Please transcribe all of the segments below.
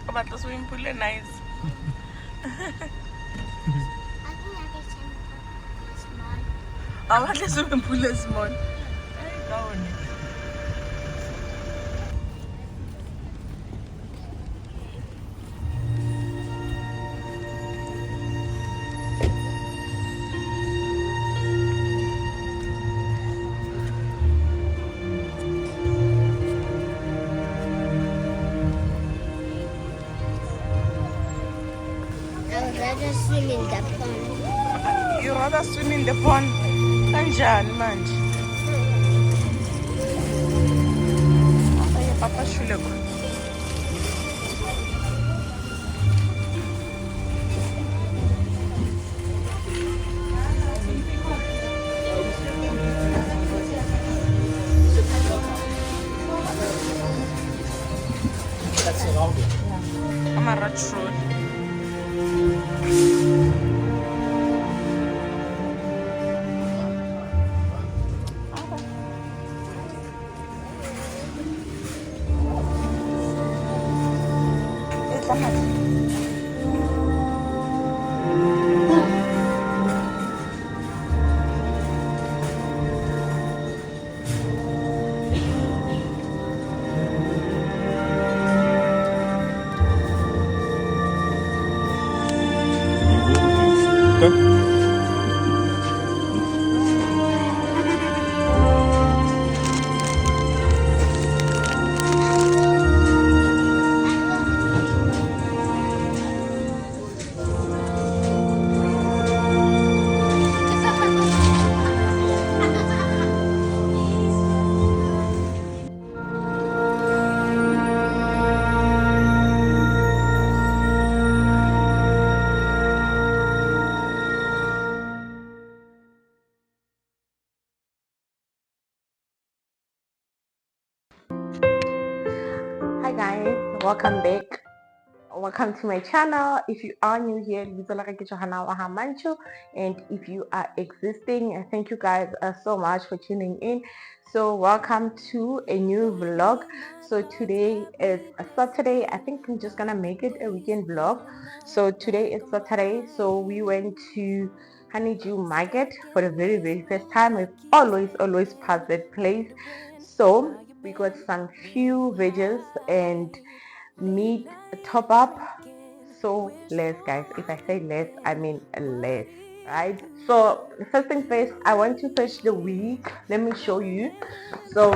About the swimming pool is nice. About the swimming pool is small. I would rather swim in the pond. You rather swim in the pond? Kanjani manje? Aye, Papa Shuleko. That's it, all good. I'm a rat road. It's a hat. Okay. Hi guys, welcome back. Welcome to my channel. If you are new here, and if you are existing, thank you guys so much for tuning in. So welcome to a new vlog. So today is a Saturday. I think I'm just gonna make it a weekend vlog. So today is Saturday, so we went to Honeydew Market for the very first time. We always pass that place. So we got some few veggies and meat top up. So less, guys. If I say less, I mean less, right? So first thing first, I want to fetch the wheat. Let me show you. So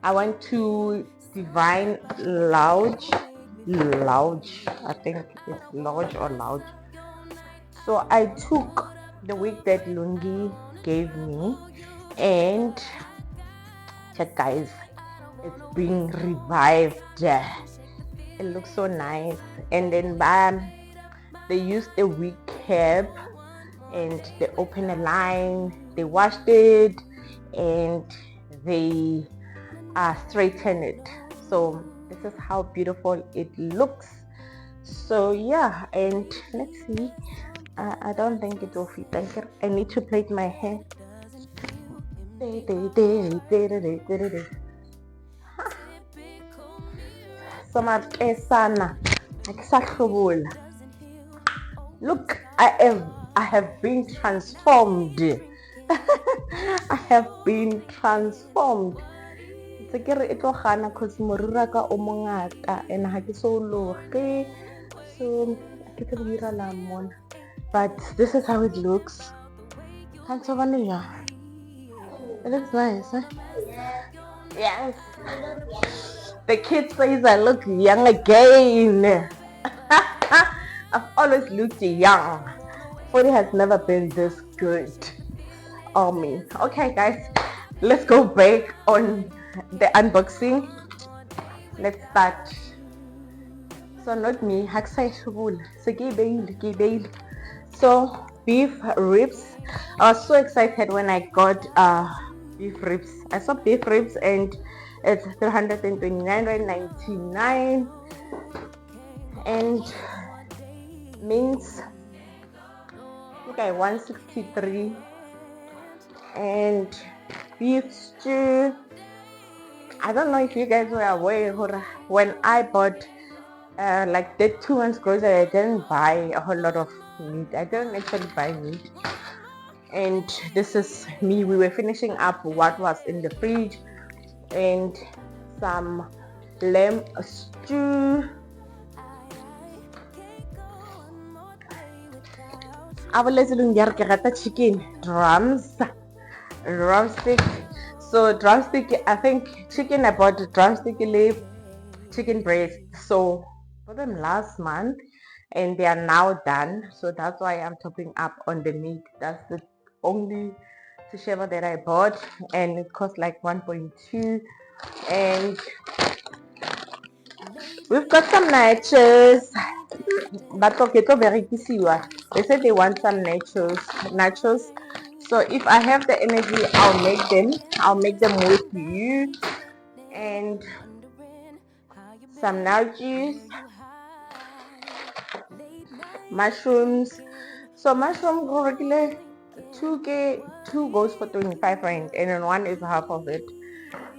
I want to divine large, I think it's large or loud. So I took the wig that Lungi gave me, and check guys, it's being revived. It looks so nice. And then they used a wig cap and they opened a line, they washed it, and they straightened it. So this is how beautiful it looks. So yeah, and let's see. I don't think it will fit. I need to plait my hair. Somakesana akusahlubula. Look, I have been transformed. I have been transformed. Tse ke re e tlo gana cause morura ka o mongata and ha ke so loge. So ke tlo dira la mona. But this is how it looks. Can't so vanilla. It looks nice, huh? Yes. The kid says I look young again. I've always looked young. 40 has never been this good on me. Okay guys, let's go back on the unboxing. Let's start. So not me, so beef ribs. I was so excited when I got beef ribs. I saw beef ribs and it's 329.99, and mince okay 163, and beef stew I don't know if you guys were aware, when I bought like the 2 months grocery, I didn't buy a whole lot of meat. I didn't actually buy meat. And this is me. We were finishing up what was in the fridge and some lamb stew. Chicken drumstick. So drumstick, I think chicken, I bought drumstick leaf, chicken breast. So for them last month, and they are now done. So that's why I'm topping up on the meat. That's the only tisheva that I bought, and it cost like 1.2. And we've got some nachos. But okay, to berekisiwa. They said they want some nachos. So if I have the energy, I'll make them. I'll make them with you. And some nachos, mushrooms. So mushroom regular 2k, two goes for 25 rand, and then one is half of it.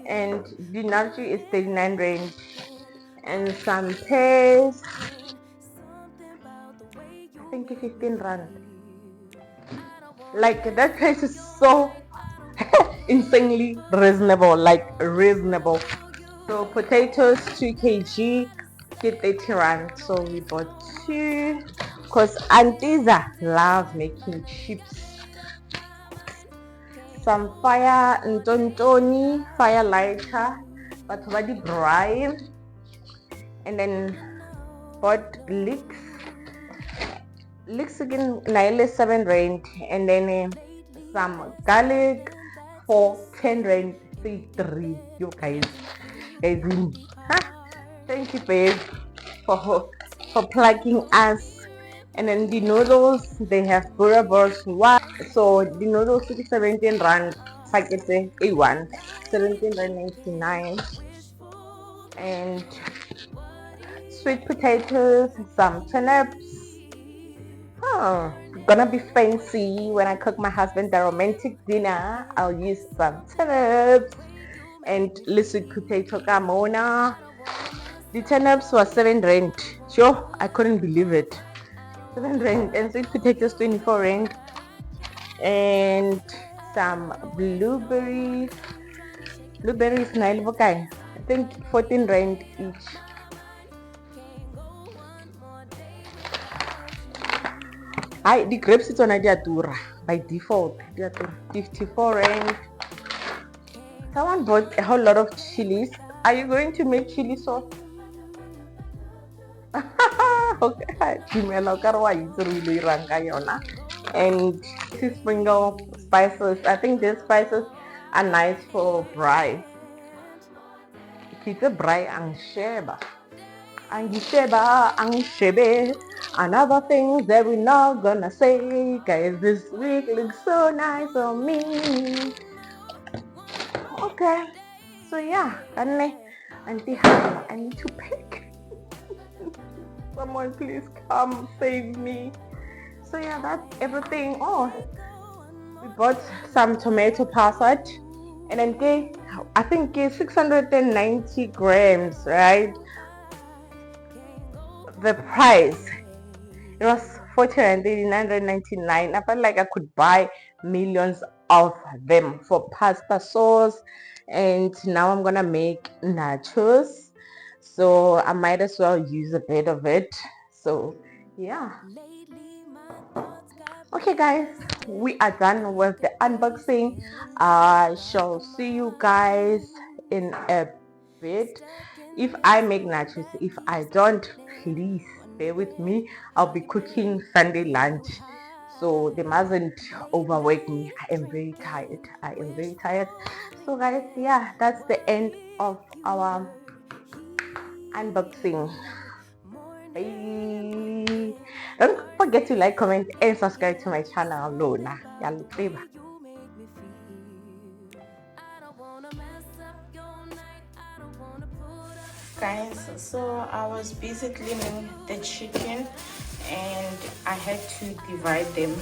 And the nacho is 39 rand. And some pears, I think 15 rand. Like that price is so insanely reasonable, like reasonable. So potatoes 2 kg, get 30 rand. So we bought two because aunties love making chips. Some fire ntontoni, fire lighter, but body brine, and then bought leeks again 7 rand, and then some garlic for 10 rand. Say 3, you guys. Thank you, babe, for plugging us. And then the noodles, they have Bura Burst 1. So the noodles is 17 rand. Packet A1, 17 rand 99. And sweet potatoes, some turnips. Oh, gonna be fancy when I cook my husband the romantic dinner. I'll use some turnips and little potato gamona. The turnips was 7 rand. Sure, I couldn't believe it. 7 rand, and sweet potatoes 24 rand. And some blueberries. Blueberries I think 14 rand each. The grapes it's on Diatura by default. 54 rand. Someone bought a whole lot of chilies. Are you going to make chili sauce? Okay, and sprinkle spices. I think these spices are nice for braai. Kita braai ang sheba. Ang sheba, ang shebe. Another thing that we're not gonna say, guys, this week looks so nice on me. Okay, so yeah, Auntie Hannah, I need to pick. Someone please come save me. So yeah, that's everything. Oh, we bought some tomato passage, and then I think 690 grams, right? The price, it was 40 and 999. I felt like I could buy millions of them for pasta sauce, and now I'm gonna make nachos, so I might as well use a bit of it. So yeah. Okay guys, we are done with the unboxing. I shall see you guys in a bit. If I make nachos, if I don't, please bear with me. I'll be cooking Sunday lunch, so they mustn't overwork me. I am very tired. So guys, yeah, that's the end of our unboxing. Bye. Don't forget to like, comment, and subscribe to my channel. Lona. Guys, so I was busy cleaning the chicken and I had to divide them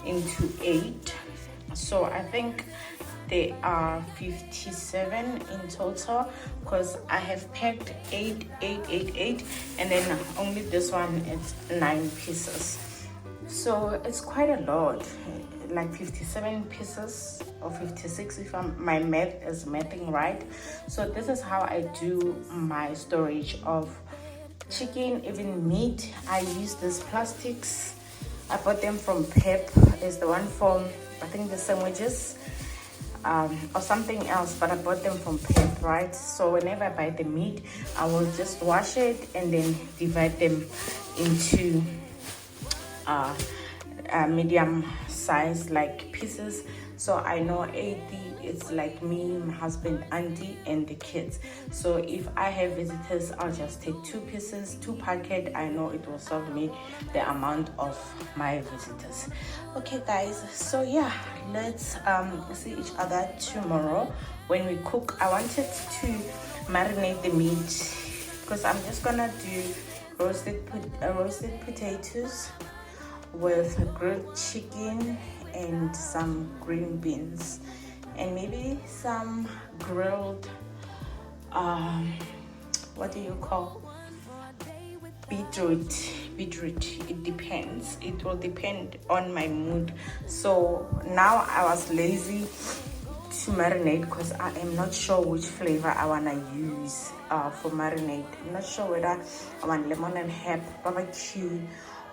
into 8. So I think there are 57 in total, because I have packed 8, and then only this one is 9 pieces. So it's quite a lot, like 57 pieces or 56 if my math is mathing right. So this is how I do my storage of chicken, even meat. I use these plastics. I bought them from Pep. There's the one from, I think, the sandwiches or something else, but I bought them from Pep, right? So whenever I buy the meat, I will just wash it and then divide them into medium size like pieces. So I know 80 it's like me, my husband, auntie, and the kids. So if I have visitors, I'll just take 2 pieces, 2 packet. I know it will serve me the amount of my visitors. Okay guys, so yeah, let's see each other tomorrow when we cook. I wanted to marinate the meat because I'm just gonna do roasted potatoes with grilled chicken and some green beans and maybe some grilled what do you call beetroot. It depends, it will depend on my mood. So now I was lazy to marinate because I am not sure which flavor I want to use for marinade. I'm not sure whether I want lemon and herb barbecue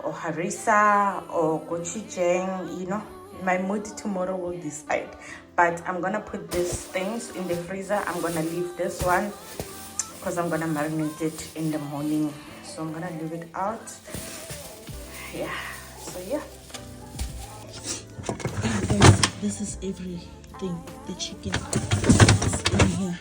or harissa or gochujang. You know, my mood tomorrow will decide. But I'm gonna put these things in the freezer. I'm gonna leave this one because I'm gonna marinate it in the morning. So I'm gonna leave it out. Yeah, so yeah, this is everything. The chicken is in here.